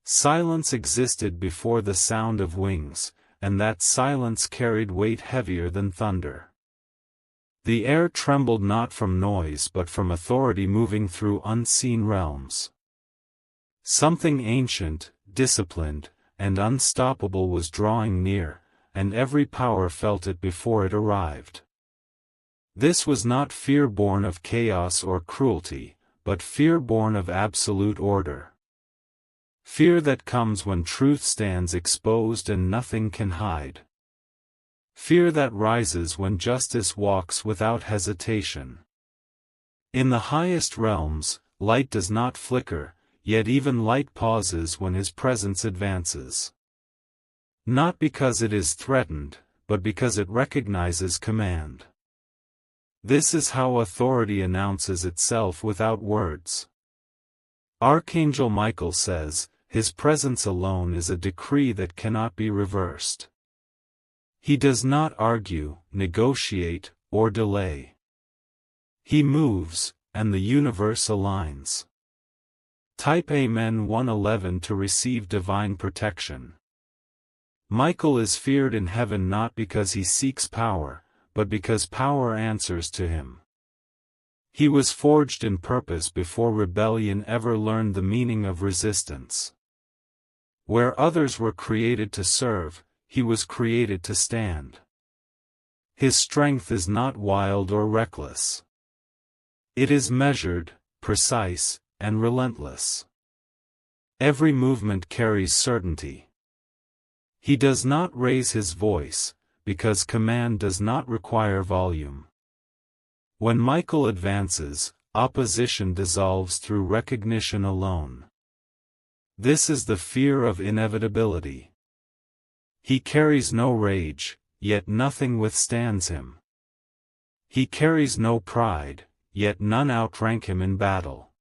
Silence existed before the sound of wings, and that silence carried weight heavier than thunder. The air trembled not from noise but from authority moving through unseen realms. Something ancient, disciplined, and unstoppable was drawing near, and every power felt it before it arrived. This was not fear born of chaos or cruelty, but fear born of absolute order. Fear that comes when truth stands exposed and nothing can hide. Fear that rises when justice walks without hesitation. In the highest realms, light does not flicker, yet even light pauses when his presence advances. Not because it is threatened, but because it recognizes command. This is how authority announces itself without words. Archangel Michael says, "His presence alone is a decree that cannot be reversed." He does not argue, negotiate, or delay. He moves, and the universe aligns. Type Amen 111 to receive divine protection. Michael is feared in heaven not because he seeks power, but because power answers to him. He was forged in purpose before rebellion ever learned the meaning of resistance. Where others were created to serve, he was created to stand. His strength is not wild or reckless. It is measured, precise, and relentless. Every movement carries certainty. He does not raise his voice, because command does not require volume. When Michael advances, opposition dissolves through recognition alone. This is the fear of inevitability. He carries no rage, yet nothing withstands him. He carries no pride, yet none outrank him in battle.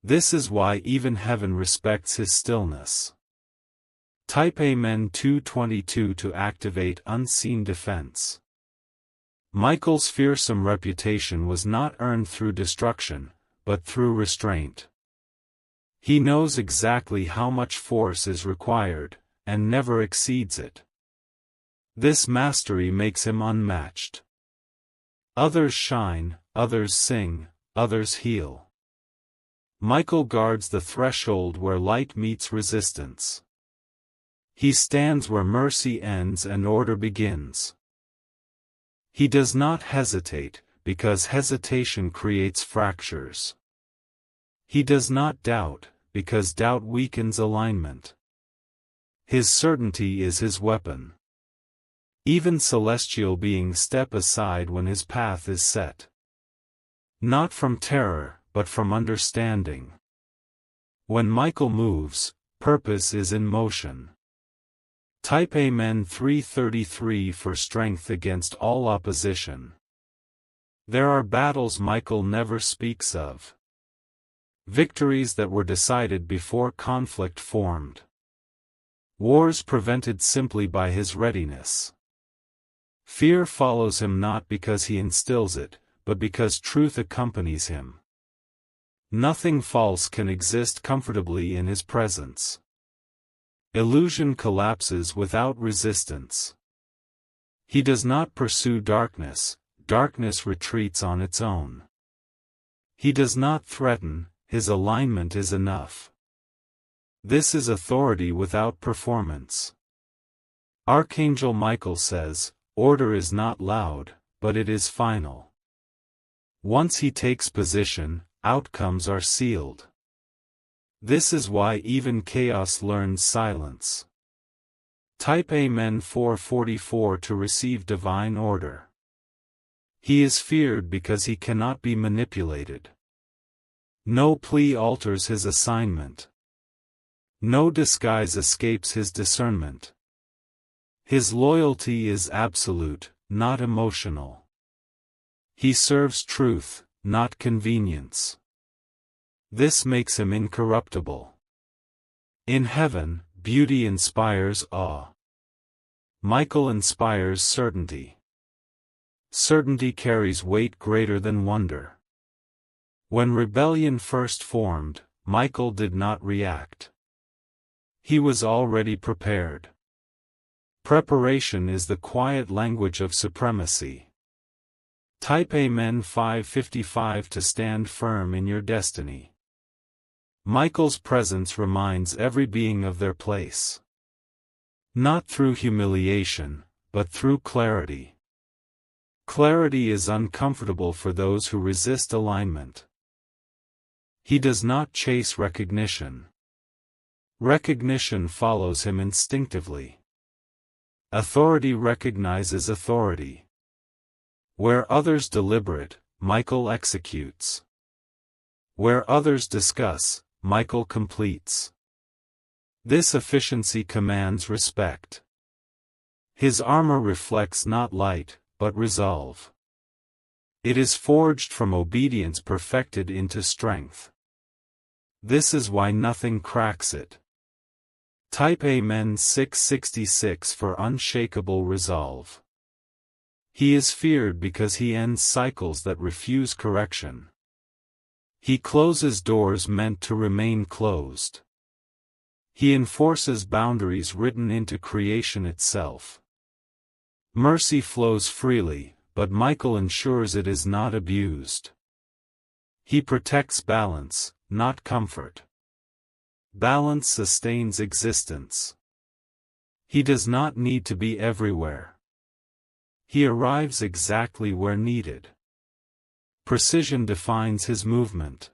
This is why even heaven respects his stillness. Type Amen 222 to activate unseen defense. Michael's fearsome reputation was not earned through destruction, but through restraint. He knows exactly how much force is required, and never exceeds it. This mastery makes him unmatched. Others shine, others sing, others heal. Michael guards the threshold where light meets resistance. He stands where mercy ends and order begins. He does not hesitate, because hesitation creates fractures. He does not doubt, because doubt weakens alignment. His certainty is his weapon. Even celestial beings step aside when his path is set. Not from terror, but from understanding. When Michael moves, purpose is in motion. Type Amen 333 for strength against all opposition. There are battles Michael never speaks of. Victories that were decided before conflict formed. Wars prevented simply by his readiness. Fear follows him not because he instills it, but because truth accompanies him. Nothing false can exist comfortably in his presence. Illusion collapses without resistance. He does not pursue darkness, darkness retreats on its own. He does not threaten, his alignment is enough. This is authority without performance. Archangel Michael says, "Order is not loud, but it is final." Once he takes position, outcomes are sealed. This is why even chaos learns silence. Type Amen 444 to receive divine order. He is feared because he cannot be manipulated. No plea alters his assignment. No disguise escapes his discernment. His loyalty is absolute, not emotional. He serves truth, not convenience. This makes him incorruptible. In heaven, beauty inspires awe. Michael inspires certainty. Certainty carries weight greater than wonder. When rebellion first formed, Michael did not react. He was already prepared. Preparation is the quiet language of supremacy. Type Amen 555 to stand firm in your destiny. Michael's presence reminds every being of their place. Not through humiliation, but through clarity. Clarity is uncomfortable for those who resist alignment. He does not chase recognition. Recognition follows him instinctively. Authority recognizes authority. Where others deliberate, Michael executes. Where others discuss, Michael completes. This efficiency commands respect. His armor reflects not light, but resolve. It is forged from obedience perfected into strength. This is why nothing cracks it. Type Amen 666 for unshakable resolve. He is feared because he ends cycles that refuse correction. He closes doors meant to remain closed. He enforces boundaries written into creation itself. Mercy flows freely, but Michael ensures it is not abused. He protects balance, not comfort. Balance sustains existence. He does not need to be everywhere. He arrives exactly where needed. Precision defines his movement.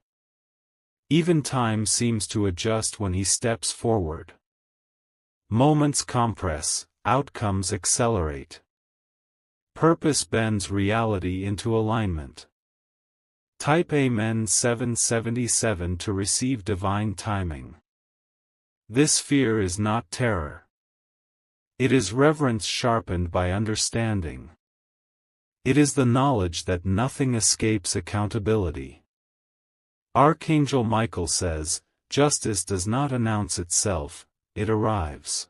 Even time seems to adjust when he steps forward. Moments compress, outcomes accelerate. Purpose bends reality into alignment. Type Amen 777 to receive divine timing. This fear is not terror. It is reverence sharpened by understanding. It is the knowledge that nothing escapes accountability. Archangel Michael says, justice does not announce itself, it arrives.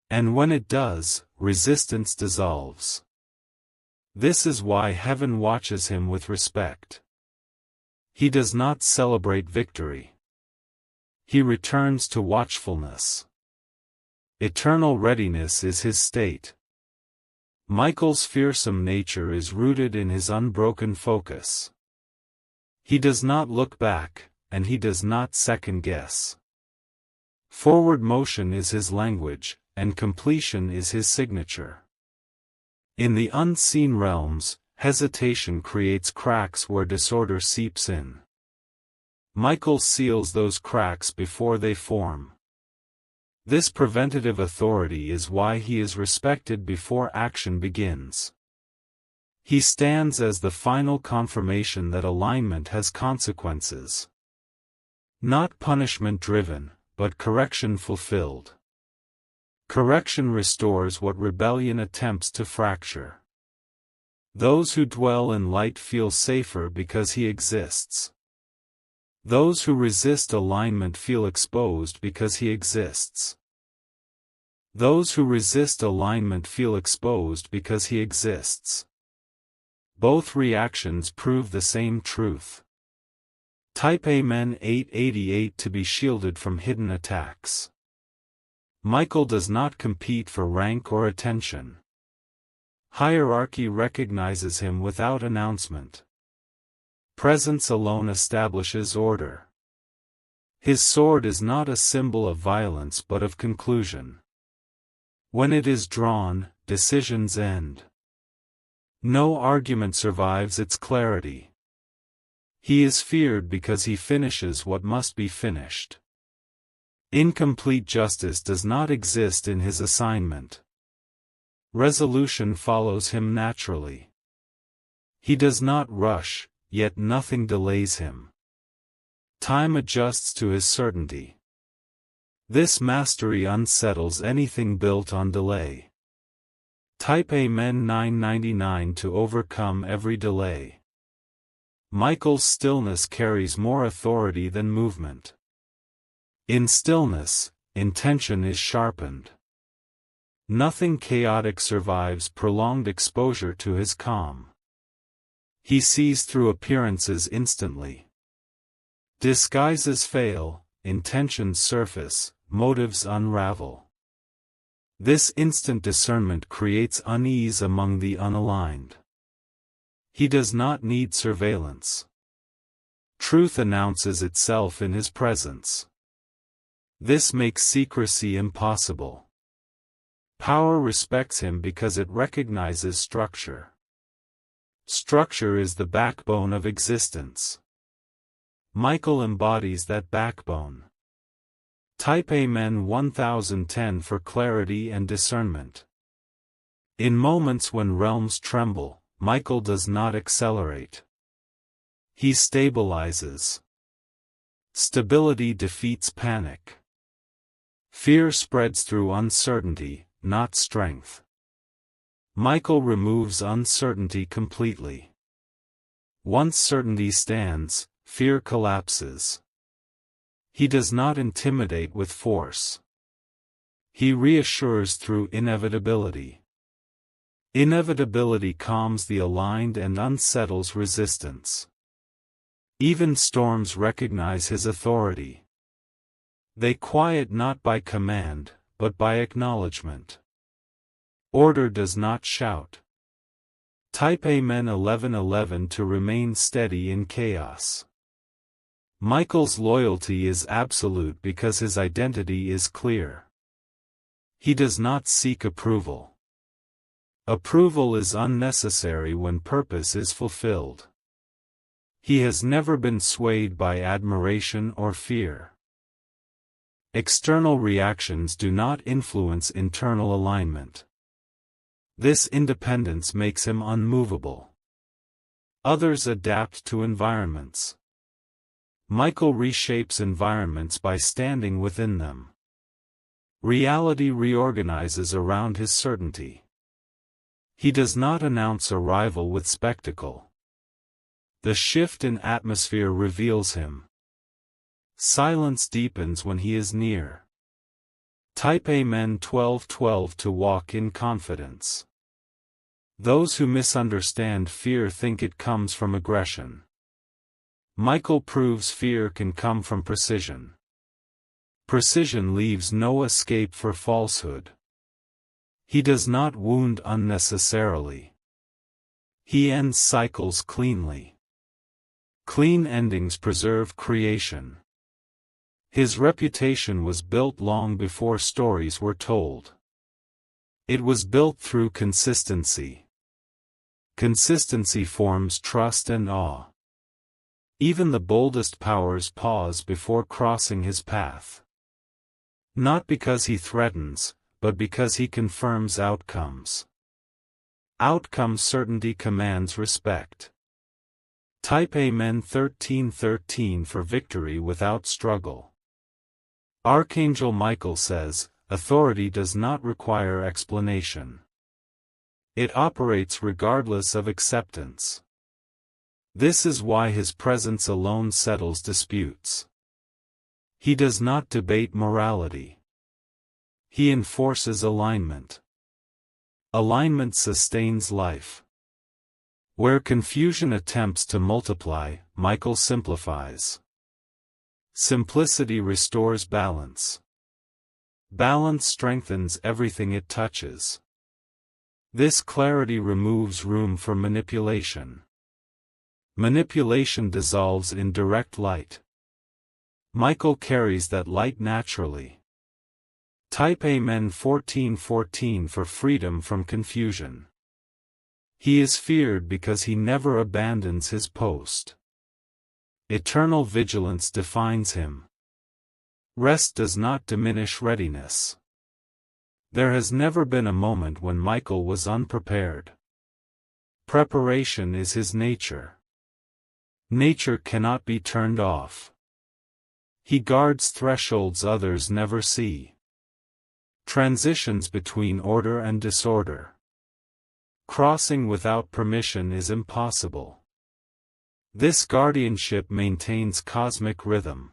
And when it does, resistance dissolves. This is why heaven watches him with respect. He does not celebrate victory. He returns to watchfulness. Eternal readiness is his state. Michael's fearsome nature is rooted in his unbroken focus. He does not look back, and he does not second-guess. Forward motion is his language, and completion is his signature. In the unseen realms, hesitation creates cracks where disorder seeps in. Michael seals those cracks before they form. This preventative authority is why he is respected before action begins. He stands as the final confirmation that alignment has consequences. Not punishment-driven, but correction-fulfilled. Correction restores what rebellion attempts to fracture. Those who dwell in light feel safer because he exists. Those who resist alignment feel exposed because he exists. Those who resist alignment feel exposed because he exists. Both reactions prove the same truth. Type Amen 888 to be shielded from hidden attacks. Michael does not compete for rank or attention. Hierarchy recognizes him without announcement. Presence alone establishes order. His sword is not a symbol of violence but of conclusion. When it is drawn, decisions end. No argument survives its clarity. He is feared because he finishes what must be finished. Incomplete justice does not exist in his assignment. Resolution follows him naturally. He does not rush, yet nothing delays him. Time adjusts to his certainty. This mastery unsettles anything built on delay. Type Amen 999 to overcome every delay. Michael's stillness carries more authority than movement. In stillness, intention is sharpened. Nothing chaotic survives prolonged exposure to his calm. He sees through appearances instantly. Disguises fail, intentions surface, motives unravel. This instant discernment creates unease among the unaligned. He does not need surveillance. Truth announces itself in his presence. This makes secrecy impossible. Power respects him because it recognizes structure. Structure is the backbone of existence. Michael embodies that backbone. Type Amen 1010 for clarity and discernment. In moments when realms tremble, Michael does not accelerate. He stabilizes. Stability defeats panic. Fear spreads through uncertainty, not strength. Michael removes uncertainty completely. Once certainty stands, fear collapses. He does not intimidate with force. He reassures through inevitability. Inevitability calms the aligned and unsettles resistance. Even storms recognize his authority. They quiet not by command, but by acknowledgement. Order does not shout. Type Amen 1111 to remain steady in chaos. Michael's loyalty is absolute because his identity is clear. He does not seek approval. Approval is unnecessary when purpose is fulfilled. He has never been swayed by admiration or fear. External reactions do not influence internal alignment. This independence makes him unmovable. Others adapt to environments. Michael reshapes environments by standing within them. Reality reorganizes around his certainty. He does not announce arrival with spectacle. The shift in atmosphere reveals him. Silence deepens when he is near. Type Amen 1212 to walk in confidence. Those who misunderstand fear think it comes from aggression. Michael proves fear can come from precision. Precision leaves no escape for falsehood. He does not wound unnecessarily. He ends cycles cleanly. Clean endings preserve creation. His reputation was built long before stories were told. It was built through consistency. Consistency forms trust and awe. Even the boldest powers pause before crossing his path. Not because he threatens, but because he confirms outcomes. Outcome certainty commands respect. Type Amen 1313 for victory without struggle. Archangel Michael says, authority does not require explanation. It operates regardless of acceptance. This is why his presence alone settles disputes. He does not debate morality. He enforces alignment. Alignment sustains life. Where confusion attempts to multiply, Michael simplifies. Simplicity restores balance. Balance strengthens everything it touches. This clarity removes room for manipulation. Manipulation dissolves in direct light. Michael carries that light naturally. Type Amen 1414 for freedom from confusion. He is feared because he never abandons his post. Eternal vigilance defines him. Rest does not diminish readiness. There has never been a moment when Michael was unprepared. Preparation is his nature. Nature cannot be turned off. He guards thresholds others never see. Transitions between order and disorder. Crossing without permission is impossible. This guardianship maintains cosmic rhythm.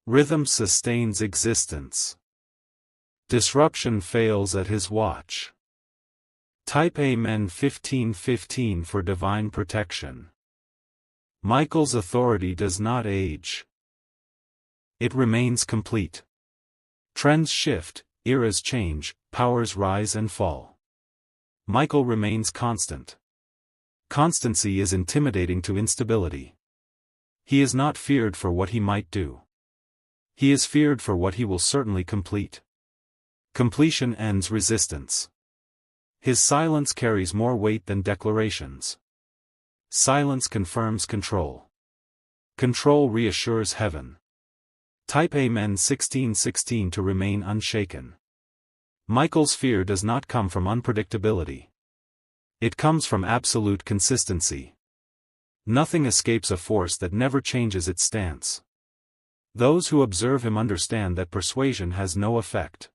Rhythm sustains existence. Disruption fails at his watch. Type Amen 1515 for divine protection. Michael's authority does not age. It remains complete. Trends shift, eras change, powers rise and fall. Michael remains constant. Constancy is intimidating to instability. He is not feared for what he might do. He is feared for what he will certainly complete. Completion ends resistance. His silence carries more weight than declarations. Silence confirms control. Control reassures heaven. Type Amen 16:16 to remain unshaken. Michael's fear does not come from unpredictability. It comes from absolute consistency. Nothing escapes a force that never changes its stance. Those who observe him understand that persuasion has no effect.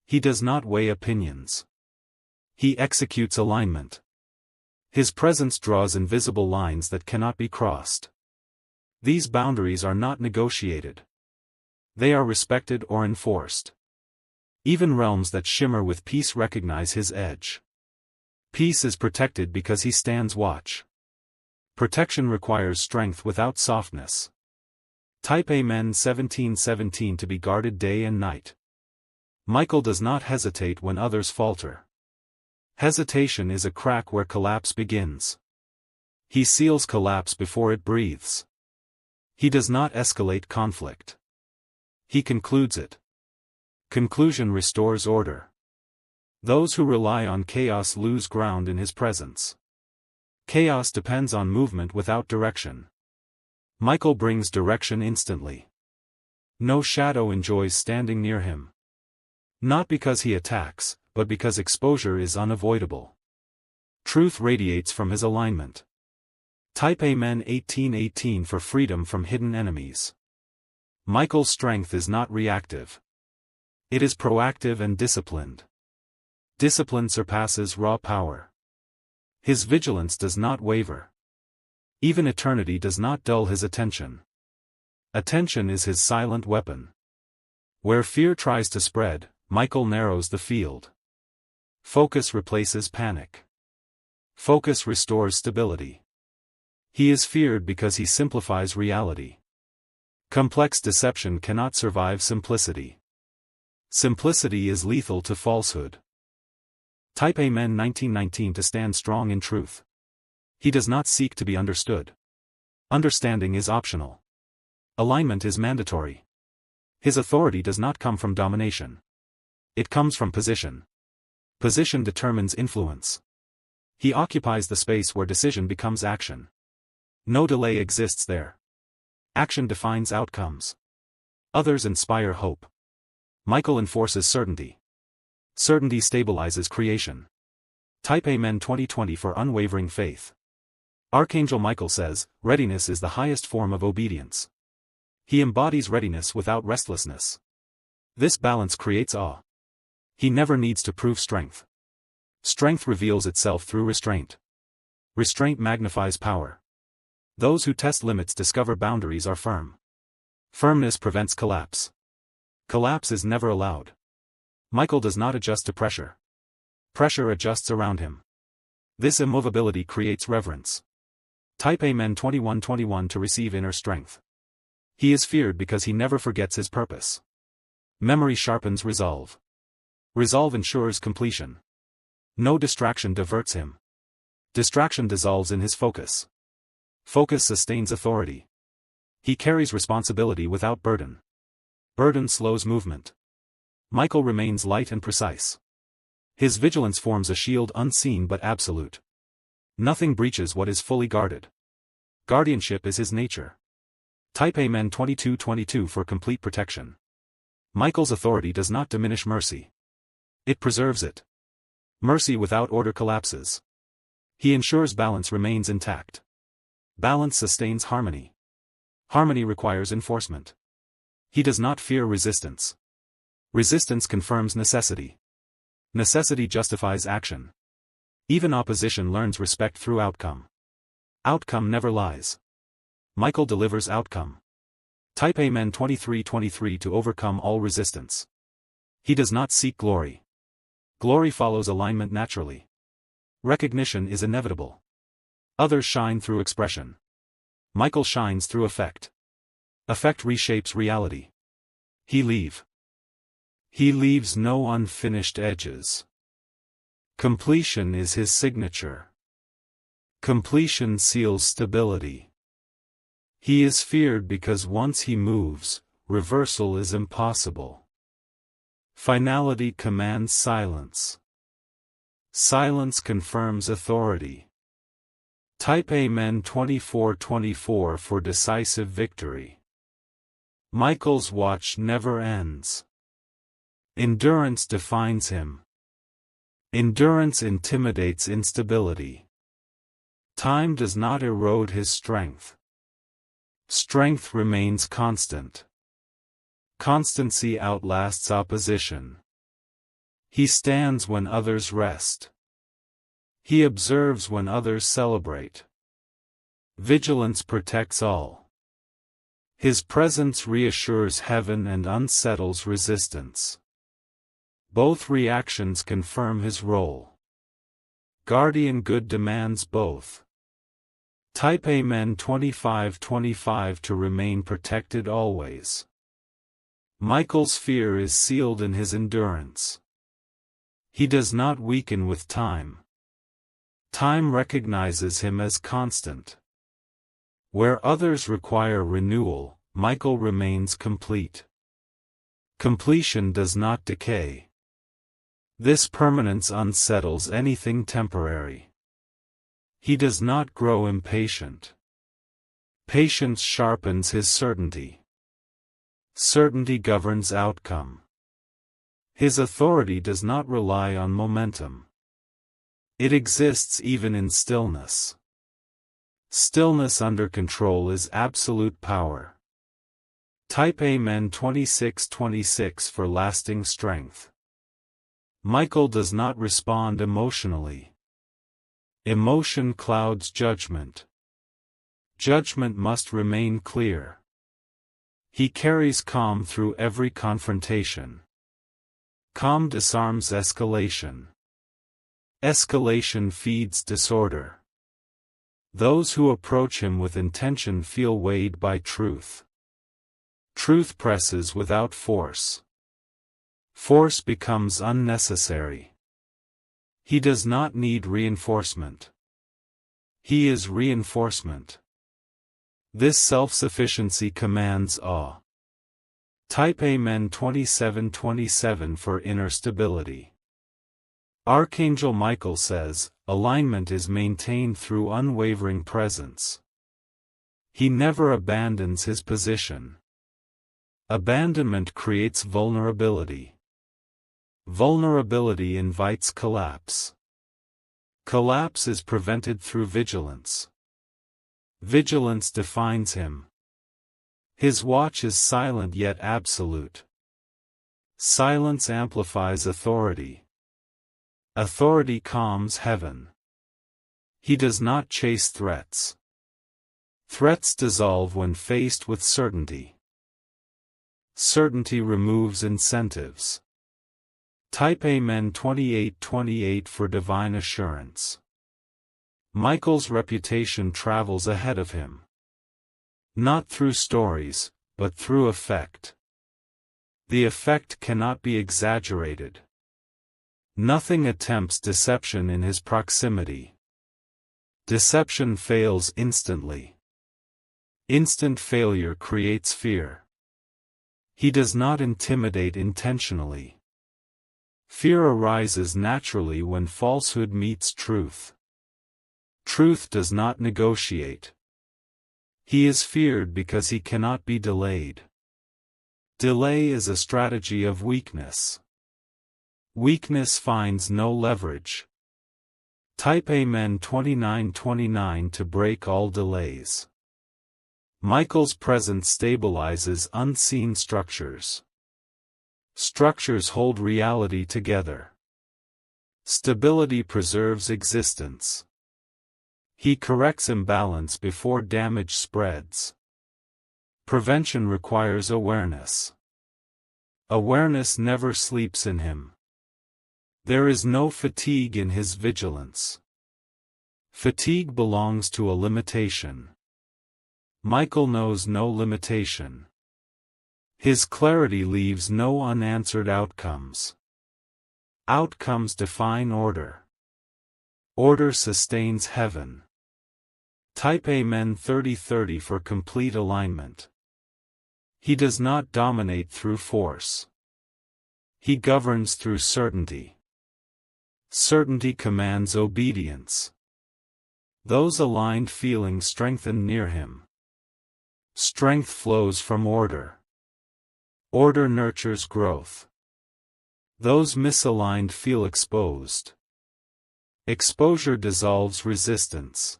He does not weigh opinions. He executes alignment. His presence draws invisible lines that cannot be crossed. These boundaries are not negotiated. They are respected or enforced. Even realms that shimmer with peace recognize his edge. Peace is protected because he stands watch. Protection requires strength without softness. Type Amen 17:17 to be guarded day and night. Michael does not hesitate when others falter. Hesitation is a crack where collapse begins. He seals collapse before it breathes. He does not escalate conflict. He concludes it. Conclusion restores order. Those who rely on chaos lose ground in his presence. Chaos depends on movement without direction. Michael brings direction instantly. No shadow enjoys standing near him. Not because he attacks, but because exposure is unavoidable. Truth radiates from his alignment. Type Amen 18:18 for freedom from hidden enemies. Michael's strength is not reactive. It is proactive and disciplined. Discipline surpasses raw power. His vigilance does not waver. Even eternity does not dull his attention. Attention is his silent weapon. Where fear tries to spread, Michael narrows the field. Focus replaces panic. Focus restores stability. He is feared because he simplifies reality. Complex deception cannot survive simplicity. Simplicity is lethal to falsehood. Type Amen 19:19 to stand strong in truth. He does not seek to be understood. Understanding is optional. Alignment is mandatory. His authority does not come from domination. It comes from position. Position determines influence. He occupies the space where decision becomes action. No delay exists there. Action defines outcomes. Others inspire hope. Michael enforces certainty. Certainty stabilizes creation. Type Amen 2020 for unwavering faith. Archangel Michael says, readiness is the highest form of obedience. He embodies readiness without restlessness. This balance creates awe. He never needs to prove strength. Strength reveals itself through restraint. Restraint magnifies power. Those who test limits discover boundaries are firm. Firmness prevents collapse. Collapse is never allowed. Michael does not adjust to pressure. Pressure adjusts around him. This immovability creates reverence. Type Amen 21:21 to receive inner strength. He is feared because he never forgets his purpose. Memory sharpens resolve. Resolve ensures completion. No distraction diverts him. Distraction dissolves in his focus. Focus sustains authority. He carries responsibility without burden. Burden slows movement. Michael remains light and precise. His vigilance forms a shield unseen but absolute. Nothing breaches what is fully guarded. Guardianship is his nature. Type Amen 22:22 for complete protection. Michael's authority does not diminish mercy. It preserves it. Mercy without order collapses. He ensures balance remains intact. Balance sustains harmony. Harmony requires enforcement. He does not fear resistance. Resistance confirms necessity. Necessity justifies action. Even opposition learns respect through outcome. Outcome never lies. Michael delivers outcome. Type Amen 23:23 to overcome all resistance. He does not seek glory. Glory follows alignment naturally. Recognition is inevitable. Others shine through expression. Michael shines through effect. Effect reshapes reality. He leave. He leaves no unfinished edges. Completion is his signature. Completion seals stability. He is feared because once he moves, reversal is impossible. Finality commands silence. Silence confirms authority. Type Amen 24:24 for decisive victory. Michael's watch never ends. Endurance defines him. Endurance intimidates instability. Time does not erode his strength. Strength remains constant. Constancy outlasts opposition. He stands when others rest. He observes when others celebrate. Vigilance protects all. His presence reassures heaven and unsettles resistance. Both reactions confirm his role. Guardian good demands both. Type Amen 25:25 to remain protected always. Michael's fear is sealed in his endurance. He does not weaken with time. Time recognizes him as constant. Where others require renewal, Michael remains complete. Completion does not decay. This permanence unsettles anything temporary. He does not grow impatient. Patience sharpens his certainty. Certainty governs outcome. His authority does not rely on momentum. It exists even in stillness. Stillness under control is absolute power. Type Amen 26:26 for lasting strength. Michael does not respond emotionally. Emotion clouds judgment. Judgment must remain clear. He carries calm through every confrontation. Calm disarms escalation. Escalation feeds disorder. Those who approach him with intention feel weighed by truth. Truth presses without force. Force becomes unnecessary. He does not need reinforcement. He is reinforcement. This self-sufficiency commands awe. Type Amen 27:27 for inner stability. Archangel Michael says, alignment is maintained through unwavering presence. He never abandons his position. Abandonment creates vulnerability. Vulnerability invites collapse. Collapse is prevented through vigilance. Vigilance defines him. His watch is silent yet absolute. Silence amplifies authority. Authority calms heaven. He does not chase threats. Threats dissolve when faced with certainty. Certainty removes incentives. Type Amen 28:28 for divine assurance. Michael's reputation travels ahead of him. Not through stories, but through effect. The effect cannot be exaggerated. Nothing attempts deception in his proximity. Deception fails instantly. Instant failure creates fear. He does not intimidate intentionally. Fear arises naturally when falsehood meets truth. Truth does not negotiate. He is feared because he cannot be delayed. Delay is a strategy of weakness. Weakness finds no leverage. Type Amen 29:29 to break all delays. Michael's presence stabilizes unseen structures. Structures hold reality together. Stability preserves existence. He corrects imbalance before damage spreads. Prevention requires awareness. Awareness never sleeps in him. There is no fatigue in his vigilance. Fatigue belongs to a limitation. Michael knows no limitation. His clarity leaves no unanswered outcomes. Outcomes define order. Order sustains heaven. Type Amen 3030 for complete alignment. He does not dominate through force. He governs through certainty. Certainty commands obedience. Those aligned feelings strengthen near him. Strength flows from order. Order nurtures growth. Those misaligned feel exposed. Exposure dissolves resistance.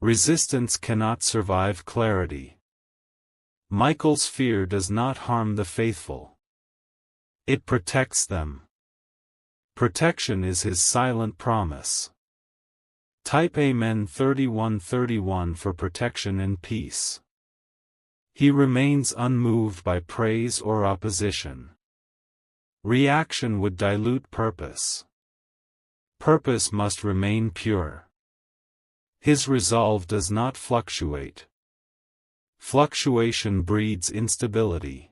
Resistance cannot survive clarity. Michael's fear does not harm the faithful. It protects them. Protection is his silent promise. Type Amen 3131 for protection and peace. He remains unmoved by praise or opposition. Reaction would dilute purpose. Purpose must remain pure. His resolve does not fluctuate. Fluctuation breeds instability.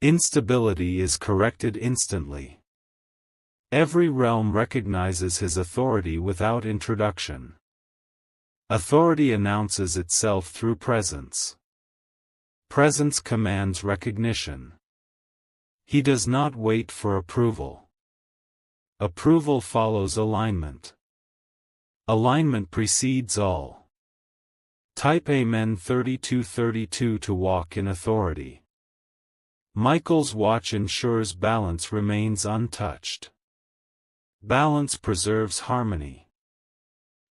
Instability is corrected instantly. Every realm recognizes his authority without introduction. Authority announces itself through presence. Presence commands recognition. He does not wait for approval. Approval follows alignment. Alignment precedes all. Type Amen 3232 to walk in authority. Michael's watch ensures balance remains untouched. Balance preserves harmony.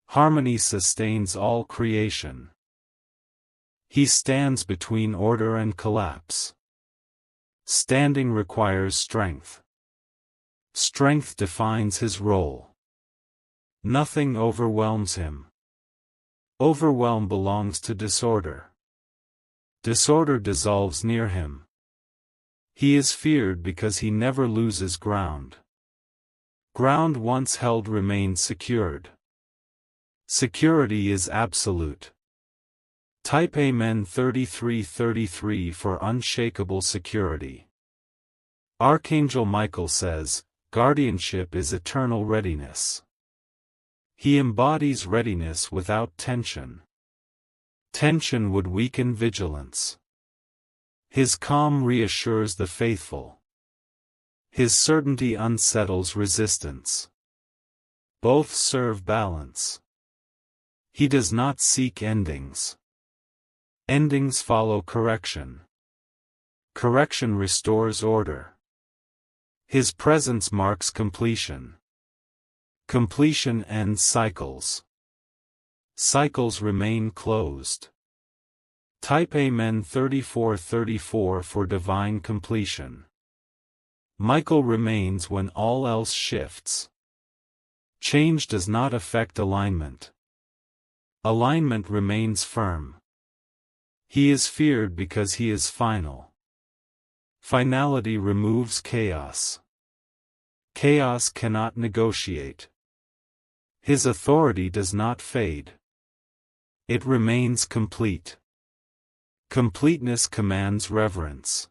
Harmony sustains all creation. He stands between order and collapse. Standing requires strength. Strength defines his role. Nothing overwhelms him. Overwhelm belongs to disorder. Disorder dissolves near him. He is feared because he never loses ground. Ground once held remains secured. Security is absolute. Type Amen 3333 for unshakable security. Archangel Michael says, guardianship is eternal readiness. He embodies readiness without tension. Tension would weaken vigilance. His calm reassures the faithful. His certainty unsettles resistance. Both serve balance. He does not seek endings. Endings follow correction. Correction restores order. His presence marks completion. Completion ends cycles. Cycles remain closed. Type Amen 3434 for divine completion. Michael remains when all else shifts. Change does not affect alignment. Alignment remains firm. He is feared because he is final. Finality removes chaos. Chaos cannot negotiate. His authority does not fade. It remains complete. Completeness commands reverence.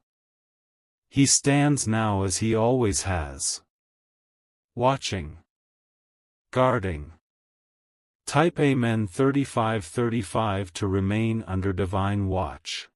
He stands now as he always has. Watching. Guarding. Type Amen 3535 to remain under divine watch.